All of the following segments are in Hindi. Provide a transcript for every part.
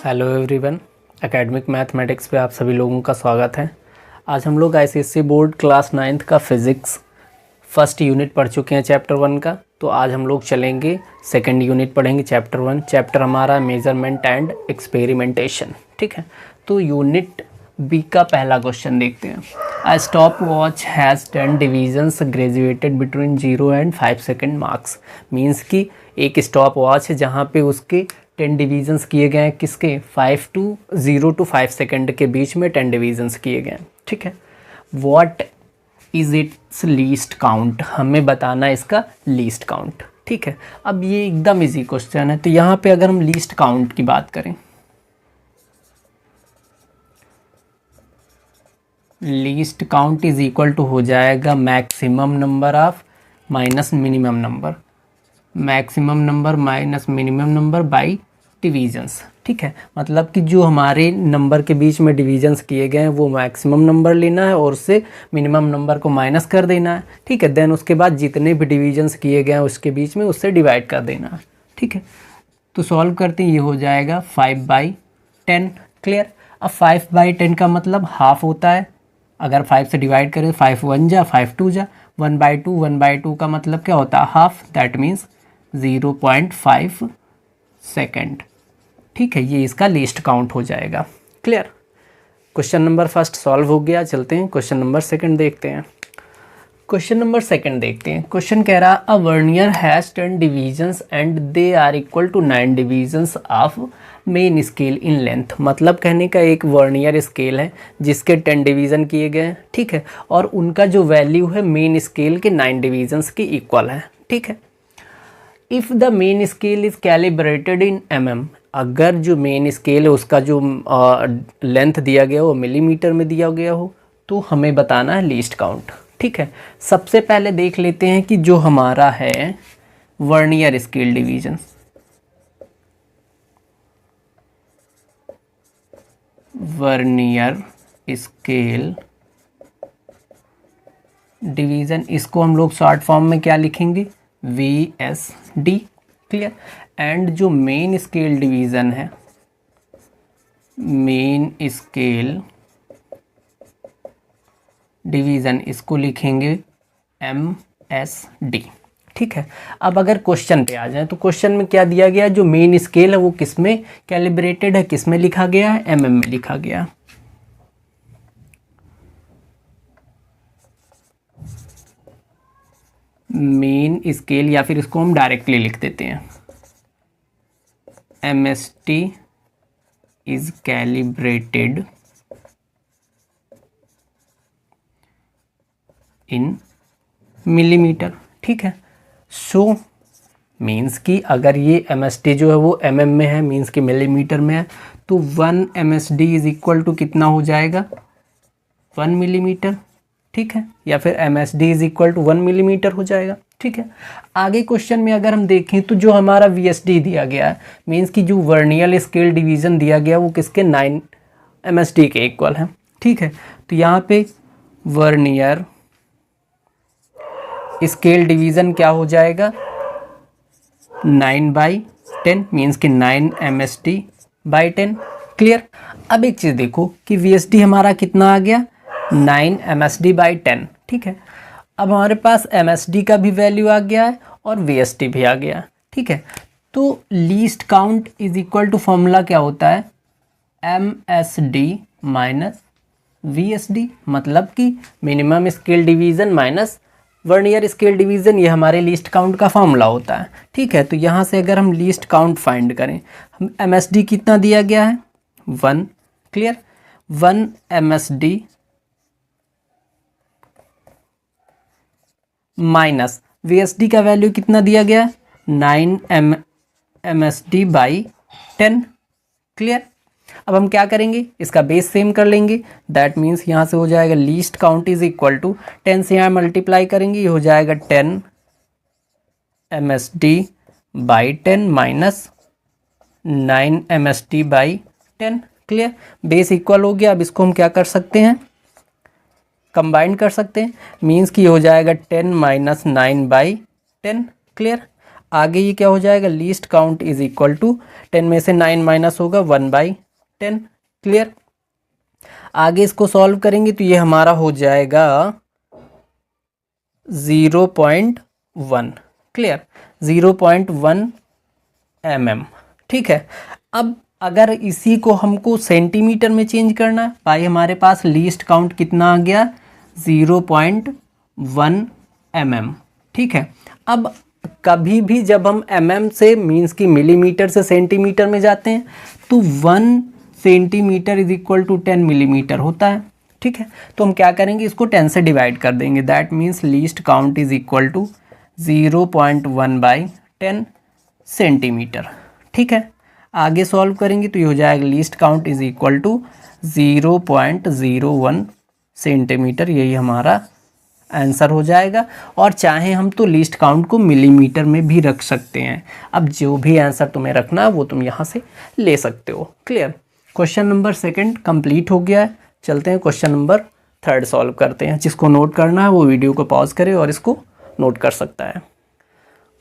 हेलो एवरीवन, एकेडमिक मैथमेटिक्स पे आप सभी लोगों का स्वागत है। आज हम लोग आईसीएसई बोर्ड क्लास 9th का फिज़िक्स फर्स्ट यूनिट पढ़ चुके हैं चैप्टर 1 का। तो आज हम लोग चलेंगे सेकंड यूनिट पढ़ेंगे चैप्टर 1। चैप्टर हमारा मेजरमेंट एंड एक्सपेरिमेंटेशन, ठीक है। तो यूनिट बी का पहला क्वेश्चन देखते हैं। A stop watch has 10 divisions graduated between 0 and 5 second marks. Means कि एक स्टॉप वॉच है जहाँ पे उसके 10 डिवीजन्स किए गए हैं। किसके? 0 to 5 सेकेंड के बीच में 10 डिवीजन्स किए गए हैं, ठीक है। What is it's least count? हमें बताना है इसका लीस्ट काउंट, ठीक है। अब ये एकदम इजी क्वेश्चन है। तो यहाँ पे अगर हम लीस्ट काउंट की बात करें, least count is equal to हो जाएगा maximum number of minus minimum number, maximum number minus minimum number by divisions, ठीक है। मतलब कि जो हमारे नंबर के बीच में डिवीजन्स किए गए हैं वो मैक्सिमम नंबर लेना है और उससे मिनिमम नंबर को माइनस कर देना है, ठीक है। देन उसके बाद जितने भी डिवीजन्स किए गए हैं उसके बीच में उससे डिवाइड कर देना है, ठीक है। तो सॉल्व करते हैं, ये हो जाएगा 5/10, क्लियर। अब 5/10 का मतलब हाफ होता है। अगर 5 से डिवाइड करें 5 1 जा 5 2 जा, 1/2 का मतलब क्या होता है? हाफ, दैट मीन्स 0.5 सेकेंड, ठीक है। ये इसका लीस्ट काउंट हो जाएगा, clear. Question number first solve हो गया। चलते हैं क्वेश्चन नंबर सेकंड देखते हैं। क्वेश्चन नंबर सेकंड देखते हैं। क्वेश्चन कह रहा a vernier has 10 divisions and they are equal to 9 divisions of main scale in length. मतलब कहने का एक वर्नियर स्केल है जिसके 10 डिवीज़न किए गए हैं, ठीक है, और उनका जो वैल्यू है मेन स्केल के 9 डिवीजन्स के इक्वल है, ठीक है। If the main scale is calibrated in mm, अगर जो मेन स्केल है उसका जो लेंथ दिया गया हो मिलीमीटर में दिया गया हो, तो हमें बताना है लीस्ट काउंट, ठीक है। सबसे पहले देख लेते हैं कि जो हमारा है vernier scale division, vernier scale division, इसको हम लोग शॉर्ट फॉर्म में क्या लिखेंगे? VSD, clear. एंड जो मेन स्केल डिवीज़न है, मेन स्केल डिवीज़न, इसको लिखेंगे MSD, ठीक है। अब अगर क्वेश्चन पे आ जाए तो क्वेश्चन में क्या दिया गया है? जो मेन स्केल है वो किस में कैलिब्रेटेड है, किस में लिखा गया है? MM में लिखा गया। मेन स्केल, या फिर इसको हम डायरेक्टली लिख देते हैं, MSD is calibrated in millimetre, ठीक है। सो मीन्स कि अगर ये MSD जो है वो MM में है, मीन्स कि मिलीमीटर में है, तो 1 MSD इज इक्वल टू कितना हो जाएगा? 1 मिलीमीटर, ठीक है। या फिर MSD is equal to 1 millimetre हो जाएगा, ठीक है। आगे क्वेश्चन में अगर हम देखें तो जो हमारा VSD दिया गया है, मीन्स कि जो वर्नियर स्केल डिवीज़न दिया गया वो किसके? 9 MSD के इक्वल है, ठीक है। तो यहाँ पे वर्नियर स्केल डिवीज़न क्या हो जाएगा? 9/10, मीन्स कि 9 MSD/10, क्लियर। अब एक चीज़ देखो कि VSD हमारा कितना आ गया? 9 MSD/10, ठीक है। अब हमारे पास MSD का भी वैल्यू आ गया है और VSD भी आ गया, ठीक है। तो least count is equal to formula क्या होता है? MSD माइनस VSD, मतलब कि minimum scale division minus vernier scale division, ये हमारे लीस्ट काउंट का फॉर्मूला होता है, ठीक है। तो यहाँ से अगर हम लीस्ट काउंट फाइंड करें, हम MSD कितना दिया गया है? 1, क्लियर। 1 MSD माइनस VSD का वैल्यू कितना दिया गया? 9 MSD/10, क्लियर। अब हम क्या करेंगे? इसका बेस सेम कर लेंगे, दैट मीन्स यहाँ से हो जाएगा least count is equal to 10 से यहाँ मल्टीप्लाई करेंगे, ये हो जाएगा 10 MSD/10 minus 9 MSD/10, clear. Base equal हो गया। अब इसको हम क्या कर सकते हैं? कंबाइन कर सकते हैं, मीन्स कि हो जाएगा 10 - 9/10, क्लियर। आगे ये क्या हो जाएगा, least count is equal to 10 में से 9 माइनस होगा 1/10। क्लियर। आगे इसको सॉल्व करेंगे तो ये हमारा हो जाएगा 0.1। Clear, 0.1 mm। ठीक है। अब अगर इसी को हमको सेंटीमीटर में चेंज करना है, भाई हमारे पास लीस्ट काउंट कितना आ गया, 0.1 mm। ठीक है। अब कभी भी जब हम mm से मीन्स कि मिलीमीटर से सेंटीमीटर में जाते हैं तो 1 centimetre is equal to 10 millimetre होता है। ठीक है। तो हम क्या करेंगे, इसको 10 से डिवाइड कर देंगे। That means least count is equal to 0.1/10 centimetre. ठीक है। आगे सॉल्व करेंगे तो ये हो जाएगा least count is equal to 0.01 centimetre. यही हमारा आंसर हो जाएगा। और चाहे हम तो लीस्ट काउंट को मिलीमीटर में भी रख सकते हैं। अब जो भी आंसर तुम्हें रखना है वो तुम यहाँ से ले सकते हो। क्लियर। क्वेश्चन नंबर 2 कंप्लीट हो गया है। चलते हैं क्वेश्चन नंबर 3 सॉल्व करते हैं। जिसको नोट करना है वो वीडियो को पॉज करे और इसको नोट कर सकता है।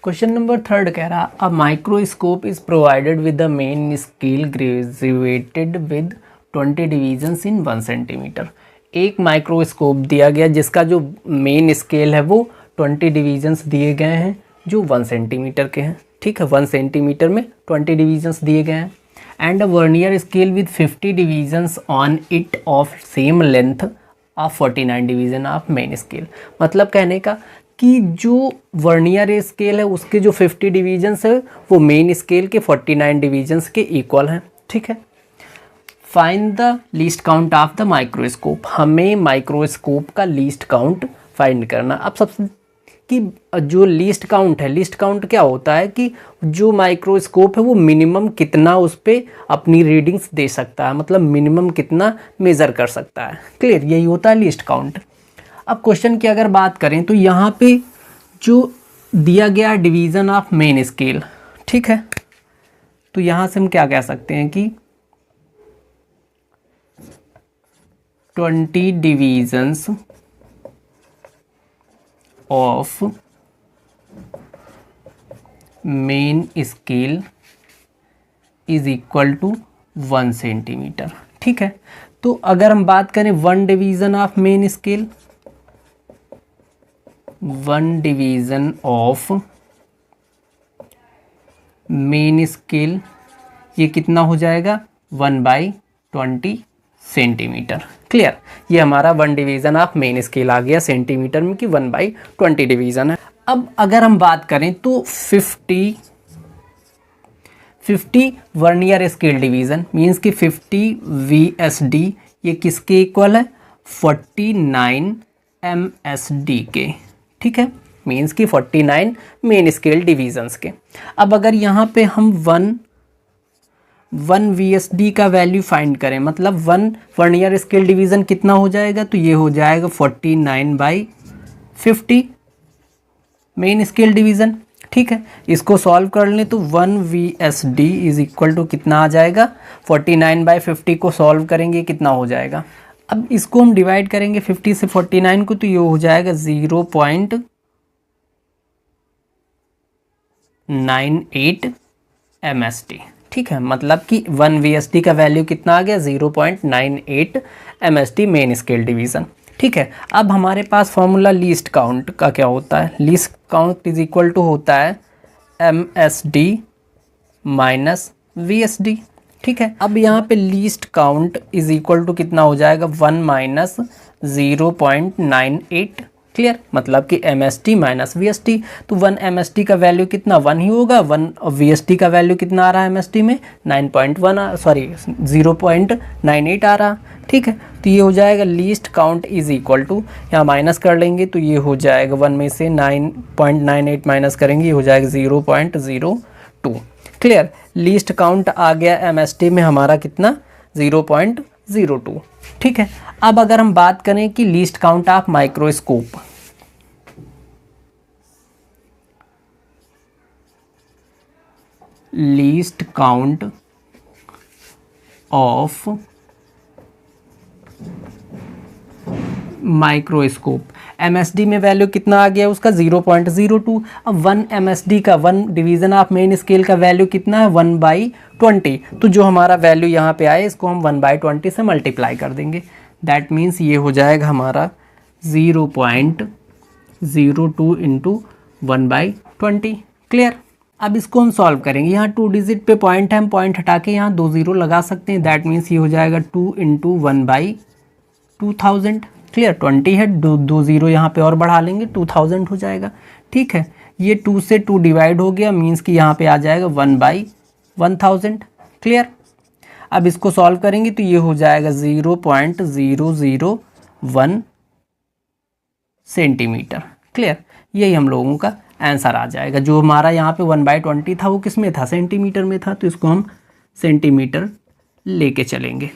क्वेश्चन नंबर 3 कह रहा, a microscope is provided with the main scale graduated with 20 divisions in 1 centimetre. एक माइक्रोस्कोप दिया गया जिसका जो मेन स्केल है वो 20 डिवीजन्स दिए गए हैं जो 1 सेंटीमीटर के हैं। ठीक है। 1 सेंटीमीटर में 20 डिवीजन्स दिए गए हैं। And a vernier scale with 50 divisions on it of same length of 49 division of main scale. मतलब कहने का कि जो वर्नियर स्केल है उसके जो 50 डिवीजन्स है वो मेन स्केल के 49 डिवीजन्स के इक्वल हैं। ठीक है। Find the least count of the microscope. हमें माइक्रोस्कोप का लीस्ट काउंट फाइंड करना। अब सबसे कि जो लीस्ट काउंट है, लीस्ट काउंट क्या होता है कि जो माइक्रोस्कोप है वो मिनिमम कितना उस पर अपनी रीडिंग्स दे सकता है, मतलब मिनिमम कितना मेज़र कर सकता है। क्लियर, यही होता है लीस्ट काउंट। अब क्वेश्चन की अगर बात करें तो यहाँ पे जो दिया गया डिवीज़न ऑफ मेन स्केल, ठीक है, तो यहाँ से हम क्या कह सकते हैं कि 20 divisions of main scale is equal to 1 centimetre. ठीक है। तो अगर हम बात करें 1 division of main scale, 1 division of main scale ये कितना हो जाएगा, 1/20 सेंटीमीटर। क्लियर, ये हमारा 1 डिवीज़न ऑफ मेन स्केल आ गया सेंटीमीटर में कि 1/20 डिवीज़न है। अब अगर हम बात करें तो 50 वर्नियर स्केल डिवीज़न मीन्स कि 50 VSD ये किसके इक्वल है, 49 MSD के। ठीक है, मीन्स कि 49 मेन स्केल डिवीजन्स के। अब अगर यहाँ पे हम 1 VSD का वैल्यू फाइंड करें, मतलब 1 वर्नियर स्केल डिवीज़न कितना हो जाएगा, तो ये हो जाएगा 49/50 मेन स्केल डिवीज़न। ठीक है, इसको सॉल्व कर लें तो 1 VSD इज इक्वल टू कितना आ जाएगा, 49/50 को सॉल्व करेंगे कितना हो जाएगा। अब इसको हम डिवाइड करेंगे 50 से 49 को, तो ये हो जाएगा 0.98 MSD। ठीक है, मतलब कि 1 VSD का वैल्यू कितना आ गया, 0.98 MSD मेन स्केल डिवीज़न। ठीक है। अब हमारे पास फॉर्मूला लीस्ट काउंट का क्या होता है, least count is equal to होता है MSD माइनस VSD। ठीक है। अब यहाँ पे least count is equal to कितना हो जाएगा, 1 माइनस 0.98। क्लियर, मतलब कि MSD माइनस VSD। तो 1 MSD का वैल्यू कितना, 1 ही होगा। 1 VSD का वैल्यू कितना आ रहा है MSD में, 0.98 आ रहा। ठीक है, तो ये हो जाएगा least count is equal to, यहाँ माइनस कर लेंगे तो ये हो जाएगा 1 में से 9.98 माइनस करेंगे, ये हो जाएगा 0.02। क्लियर, लीस्ट काउंट आ गया MSD में हमारा कितना, 0.02। ठीक है। अब अगर हम बात करें कि least count of microscope, least count of microscope MSD में वैल्यू कितना आ गया उसका 0.02। अब 1 MSD का 1 डिवीज़न ऑफ मेन स्केल का वैल्यू कितना है 1/20। तो जो हमारा वैल्यू यहाँ पे आए इसको हम 1/20 से मल्टीप्लाई कर देंगे। दैट मीन्स ये हो जाएगा हमारा 0.02 इंटू 1/20। क्लियर। अब इसको हम सॉल्व करेंगे। यहाँ 2 डिजिट पे पॉइंट है, हम पॉइंट हटा के यहाँ 2 0 लगा सकते हैं। दैट मीन्स ये हो जाएगा 2 इंटू 1/2000। क्लियर। 20 है, 2 0 यहाँ पे और बढ़ा लेंगे 2000 हो जाएगा। ठीक है, ये 2 से 2 डिवाइड हो गया, मीन्स कि यहाँ पे आ जाएगा 1/1000। क्लियर। अब इसको सॉल्व करेंगे तो ये हो जाएगा 0.001 सेंटीमीटर। क्लियर। यही हम लोगों का आंसर आ जाएगा। जो हमारा यहाँ पे 1/20 था वो किस में था, सेंटीमीटर में था, तो इसको हम सेंटीमीटर लेके चलेंगे।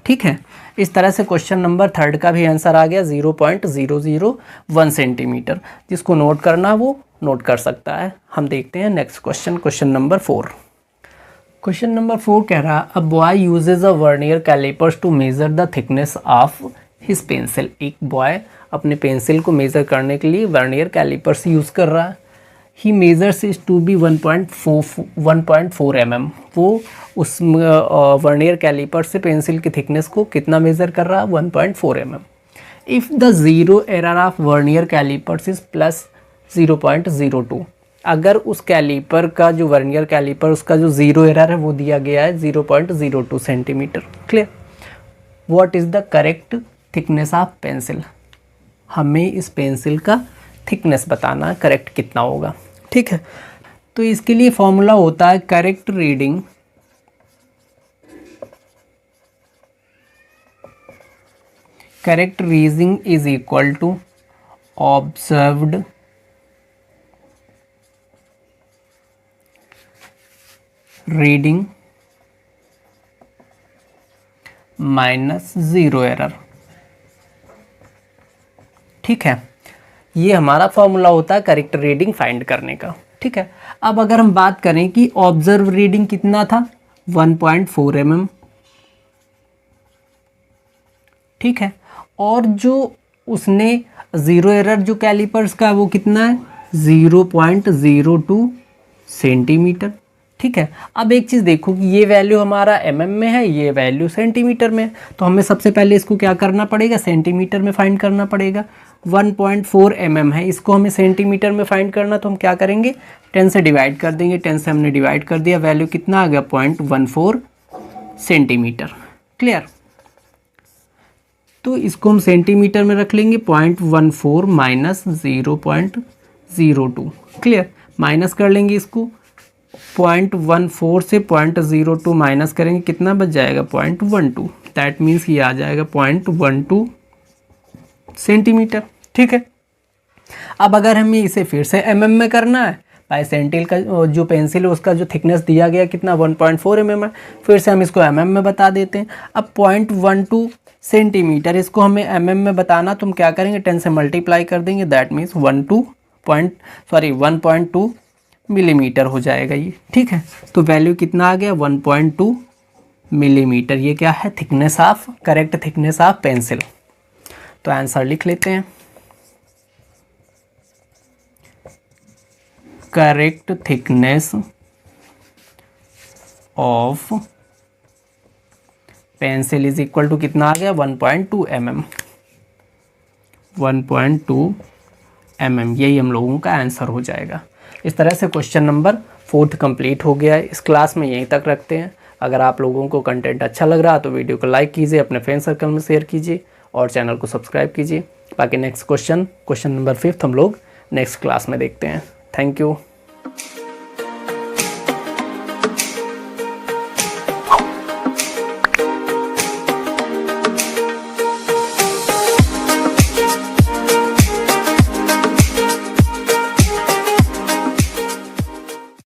ठीक है, इस तरह से क्वेश्चन नंबर 3 का भी आंसर आ गया 0.001 सेंटीमीटर। जिसको नोट करना वो नोट कर सकता है। हम देखते हैं next question, question number 4। Question number 4 कह रहा, a boy uses a vernier callipers to measure the thickness of his pencil. एक बॉय अपने पेंसिल को मेज़र करने के लिए वर्नियर कैलिपर्स यूज़ कर रहा है। He measures is to be 1.4 mm। वो उस वर्नियर कैलिपर से पेंसिल की थिकनेस को कितना मेज़र कर रहा है 1.4 mm। If the zero error of vernier calipers is plus 0.02। अगर उस कैलिपर का जो वर्नियर कैलिपर उसका जो ज़ीरो एरर है वो दिया गया है 0.02 centimetre. Clear. What is the correct thickness of pencil. हमें इस पेंसिल का थिकनेस बताना है, करेक्ट कितना होगा। ठीक है, तो इसके लिए फॉर्मूला होता है correct reading is equal to observed reading minus zero error. ठीक है, ये हमारा फॉर्मूला होता है करेक्ट रीडिंग फाइंड करने का। ठीक है, अब अगर हम बात करें कि ऑब्जर्व रीडिंग कितना था 1.4 mm। ठीक है, और जो उसने ज़ीरो एरर जो कैलिपर्स का वो कितना है 0.02 सेंटीमीटर। ठीक है, अब एक चीज़ देखो कि ये वैल्यू हमारा mm में है, ये वैल्यू सेंटीमीटर में है। तो हमें सबसे पहले इसको क्या करना पड़ेगा, सेंटीमीटर में फाइंड करना पड़ेगा। 1.4 mm है, इसको हमें सेंटीमीटर में फाइंड करना, तो हम क्या करेंगे 10 से डिवाइड कर देंगे। 10 से हमने डिवाइड कर दिया, वैल्यू कितना आ गया 0.14 सेंटीमीटर। क्लियर। तो इसको हम सेंटीमीटर में रख लेंगे 0.14 माइनस 0.02। क्लियर। माइनस कर लेंगे इसको, 0.14 से 0.02 माइनस करेंगे, कितना बच जाएगा 0.12। दैट मीन्स ये आ जाएगा 0.12 सेंटीमीटर। ठीक है, अब अगर हमें इसे फिर से mm में करना है, बाई सेंटिल का जो पेंसिल है उसका जो थिकनेस दिया गया कितना 1.4 mm है, फिर से हम इसको mm में बता देते हैं। अब 0.12 सेंटीमीटर इसको हमें mm में बताना, तो हम क्या करेंगे 10 से मल्टीप्लाई कर देंगे। दैट मीन्स 1.2 मिलीमीटर हो जाएगा ये। ठीक है, तो वैल्यू कितना आ गया 1.2 मिलीमीटर। ये क्या है thickness of, correct thickness of pencil. तो आंसर लिख लेते हैं, correct thickness of pencil is equal to कितना आ गया 1.2 mm। 1.2 mm यही हम लोगों का आंसर हो जाएगा। इस तरह से क्वेश्चन नंबर 4 कंप्लीट हो गया है। इस क्लास में यहीं तक रखते हैं। अगर आप लोगों को कंटेंट अच्छा लग रहा है तो वीडियो को लाइक कीजिए, अपने फ्रेंड सर्कल में शेयर कीजिए और चैनल को सब्सक्राइब कीजिए। बाकी नेक्स्ट क्वेश्चन नंबर 5 हम लोग नेक्स्ट क्लास में देखते हैं। Thank you.